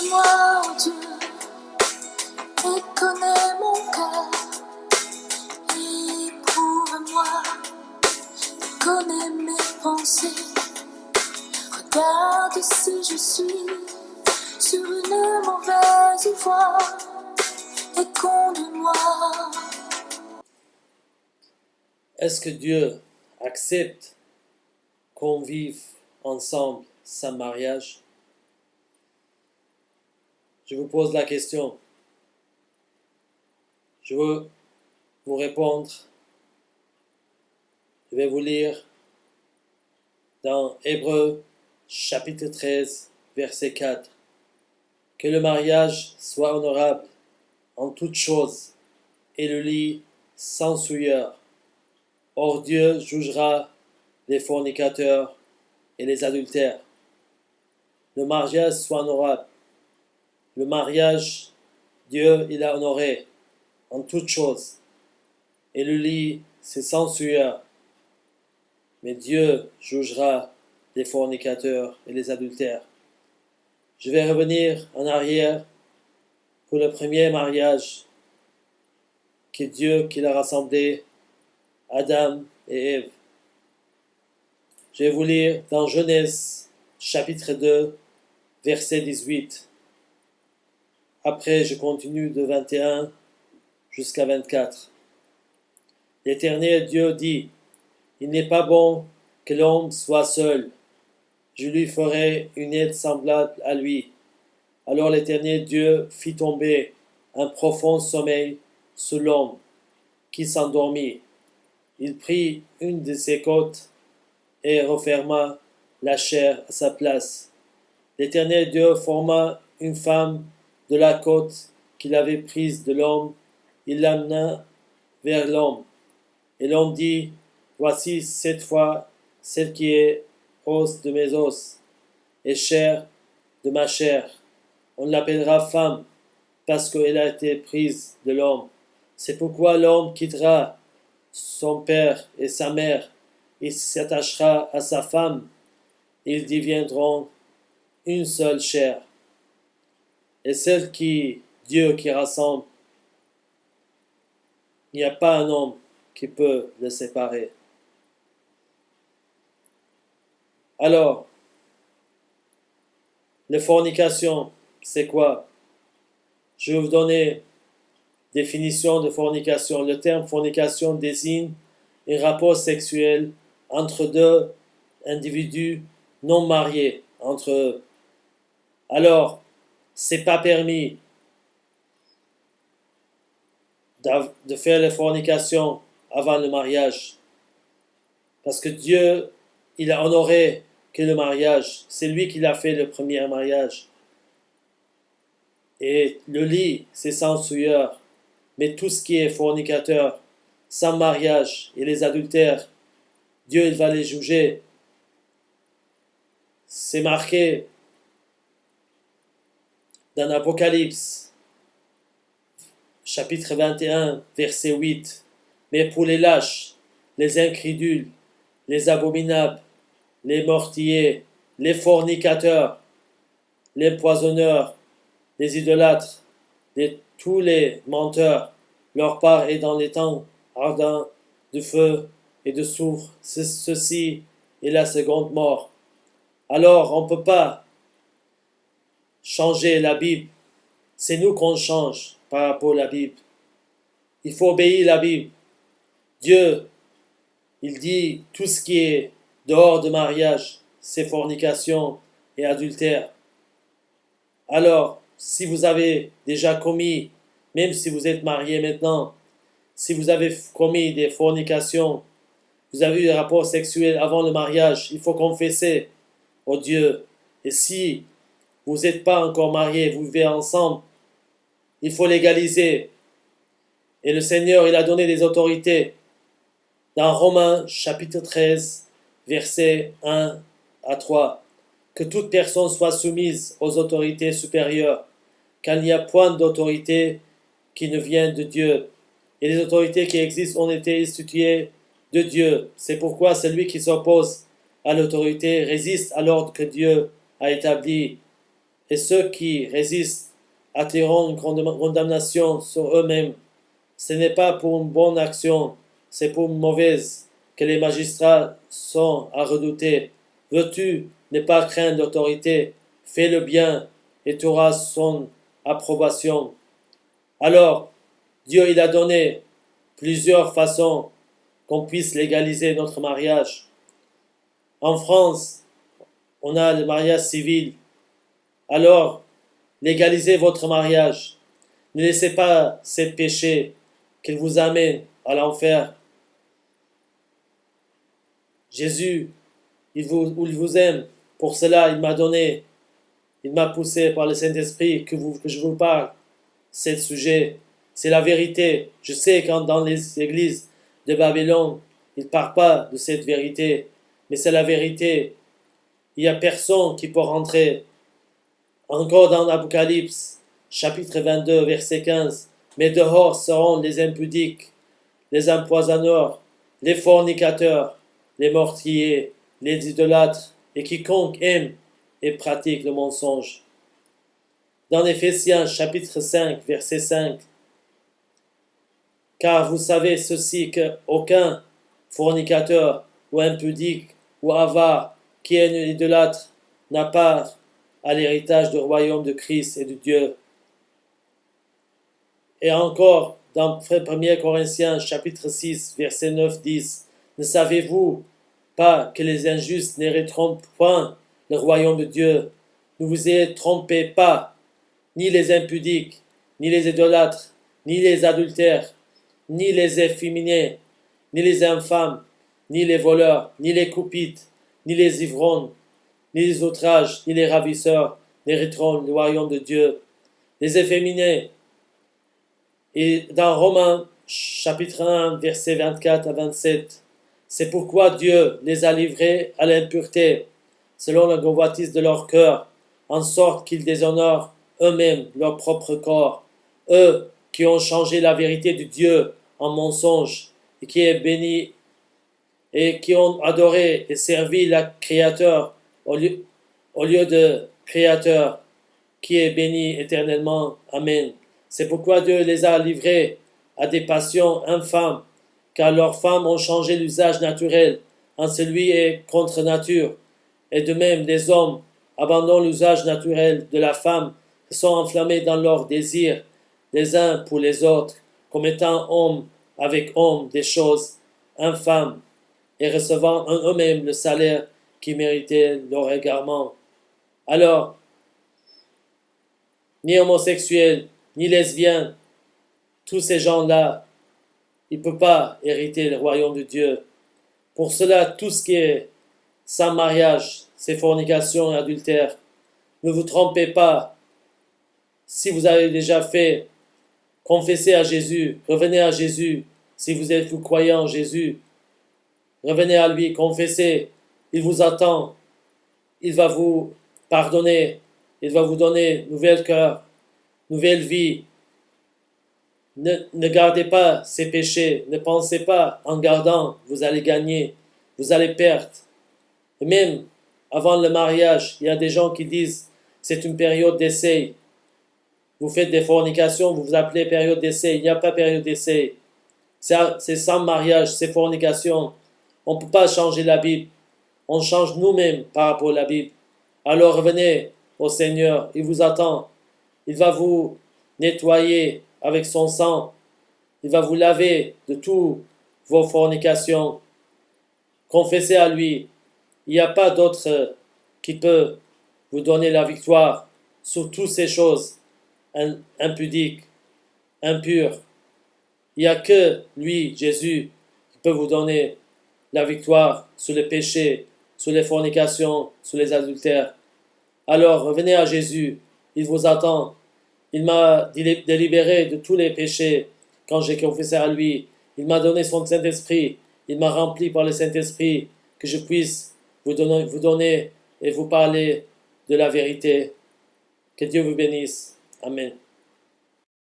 Écoute-moi, oh Dieu, et connais mon cœur. Éprouve-moi, connais mes pensées. Regarde si je suis sur une mauvaise voie et conduis-moi. Est-ce que Dieu accepte qu'on vive ensemble sans mariage? Je vous pose la question. Je veux vous répondre. Je vais vous lire dans Hébreux chapitre 13, verset 4. Que le mariage soit honorable en toutes choses et le lit sans souillure. Or Dieu jugera les fornicateurs et les adultères. Le mariage soit honorable. Le mariage, Dieu, il a honoré en toutes choses. Et le lit, c'est sans souillure. Mais Dieu jugera les fornicateurs et les adultères. Je vais revenir en arrière pour le premier mariage que Dieu qu'il a rassemblé Adam et Ève. Je vais vous lire dans Genèse chapitre 2, verset 18. Après, je continue de 21 jusqu'à 24. L'Éternel Dieu dit, « Il n'est pas bon que l'homme soit seul. Je lui ferai une aide semblable à lui. » Alors l'Éternel Dieu fit tomber un profond sommeil sur l'homme, qui s'endormit. Il prit une de ses côtes et referma la chair à sa place. L'Éternel Dieu forma une femme de la côte qu'il avait prise de l'homme. Il l'amena vers l'homme. Et l'homme dit, « Voici cette fois celle qui est os de mes os et chair de ma chair. On l'appellera femme, parce qu'elle a été prise de l'homme. C'est pourquoi l'homme quittera son père et sa mère, il s'attachera à sa femme, ils deviendront une seule chair. Et celle qui, Dieu qui rassemble, il n'y a pas un homme qui peut le séparer. » Alors, la fornication, c'est quoi? Je vais vous donner définition de fornication. Le terme fornication désigne un rapport sexuel entre deux individus non mariés entre eux. Alors, c'est pas permis de faire la fornication avant le mariage. Parce que Dieu, il a honoré que le mariage. C'est lui qui a fait le premier mariage. Et le lit, c'est sans souillure. Mais tout ce qui est fornicateur, sans mariage et les adultères, Dieu, il va les juger. C'est marqué dans l'Apocalypse, chapitre 21, verset 8. Mais pour les lâches, les incrédules, les abominables, les meurtriers, les fornicateurs, les poisonneurs, les idolâtres, tous les menteurs, leur part est dans les temps ardents de feu et de soufre. Ceci est la seconde mort. Alors, on ne peut pas changer la Bible. C'est nous qu'on change par rapport à la Bible. Il faut obéir à la Bible. Dieu, il dit tout ce qui est dehors de mariage, c'est fornication et adultère. Alors, si vous avez déjà commis, même si vous êtes marié maintenant, si vous avez commis des fornications, vous avez eu des rapports sexuels avant le mariage, il faut confesser au Dieu. Et si vous n'êtes pas encore marié, vous vivez ensemble, il faut légaliser. Et le Seigneur, il a donné des autorités. Dans Romains chapitre 13, versets 1 à 3, que toute personne soit soumise aux autorités supérieures, car il n'y a point d'autorité qui ne vienne de Dieu. Et les autorités qui existent ont été instituées de Dieu. C'est pourquoi celui qui s'oppose à l'autorité résiste à l'ordre que Dieu a établi. et ceux qui résistent attireront une condamnation sur eux-mêmes. Ce n'est pas pour une bonne action, c'est pour une mauvaise que les magistrats sont à redouter. Veux-tu ne pas craindre l'autorité? Fais le bien et tu auras son approbation. Alors, Dieu il a donné plusieurs façons qu'on puisse légaliser notre mariage. En France, on a le mariage civil. Alors, légalisez votre mariage. Ne laissez pas ces péchés qui vous amènent à l'enfer. Jésus, il vous aime. Pour cela, il m'a donné, il m'a poussé par le Saint-Esprit que je vous parle. C'est le sujet, c'est la vérité. Je sais quand dans les églises de Babylone, ils ne parlent pas de cette vérité, mais c'est la vérité. Il n'y a personne qui peut rentrer. Encore dans l'Apocalypse, chapitre 22, verset 15. Mais dehors seront les impudiques, les empoisonneurs, les fornicateurs, les meurtriers, les idolâtres, et quiconque aime et pratique le mensonge. Dans Éphésiens chapitre 5, verset 5. Car vous savez ceci, qu'aucun fornicateur ou impudique ou avare qui est un idolâtre n'a part à l'héritage du royaume de Christ et de Dieu. Et encore, dans 1 Corinthiens chapitre 6, verset 9-10, ne savez-vous pas que les injustes n'hériteront point le royaume de Dieu? Ne vous y trompez pas, ni les impudiques, ni les idolâtres, ni les adultères, ni les efféminés, ni les infâmes, ni les voleurs, ni les coupites, ni les ivrognes, ni les outrages, ni les ravisseurs n'hériteront le royaume de Dieu. Les efféminés. Et dans Romains chapitre 1, versets 24 à 27, c'est pourquoi Dieu les a livrés à l'impureté, selon la convoitise de leur cœur, en sorte qu'ils déshonorent eux-mêmes leur propre corps, eux qui ont changé la vérité de Dieu en mensonge, et qui est béni, et qui ont adoré et servi le Créateur au lieu de Créateur, qui est béni éternellement. Amen. C'est pourquoi Dieu les a livrés à des passions infâmes, car leurs femmes ont changé l'usage naturel en celui est contre nature. Et de même, les hommes abandonnent l'usage naturel de la femme, et sont enflammés dans leurs désirs, les uns pour les autres, commettant homme avec homme des choses infâmes, et recevant en eux-mêmes le salaire qui méritait leur égarement. Alors, ni homosexuels, ni lesbiens, tous ces gens-là, ils ne peuvent pas hériter le royaume de Dieu. Pour cela, tout ce qui est sans mariage, c'est fornication et adultère. Ne vous trompez pas. Si vous avez déjà fait, confessez à Jésus, revenez à Jésus. Si vous croyant en Jésus, revenez à lui, confessez. Il vous attend. Il va vous pardonner. Il va vous donner nouvel cœur, nouvelle vie. Ne gardez pas ces péchés. Ne pensez pas en gardant, vous allez gagner. Vous allez perdre. Et même avant le mariage, il y a des gens qui disent c'est une période d'essai. Vous faites des fornications, vous vous appelez période d'essai. Il n'y a pas période d'essai. C'est sans mariage, c'est fornication. On ne peut pas changer la Bible. On change nous-mêmes par rapport à la Bible. Alors revenez au Seigneur, il vous attend. Il va vous nettoyer avec son sang. Il va vous laver de toutes vos fornications. Confessez à lui. Il n'y a pas d'autre qui peut vous donner la victoire sur toutes ces choses impudiques, impures. Il n'y a que lui, Jésus, qui peut vous donner la victoire sur les péchés, sur les fornications, sur les adultères. Alors revenez à Jésus, il vous attend. Il m'a délibéré de tous les péchés quand j'ai confessé à lui. Il m'a donné son Saint-Esprit. Il m'a rempli par le Saint-Esprit que je puisse vous donner et vous parler de la vérité. Que Dieu vous bénisse. Amen.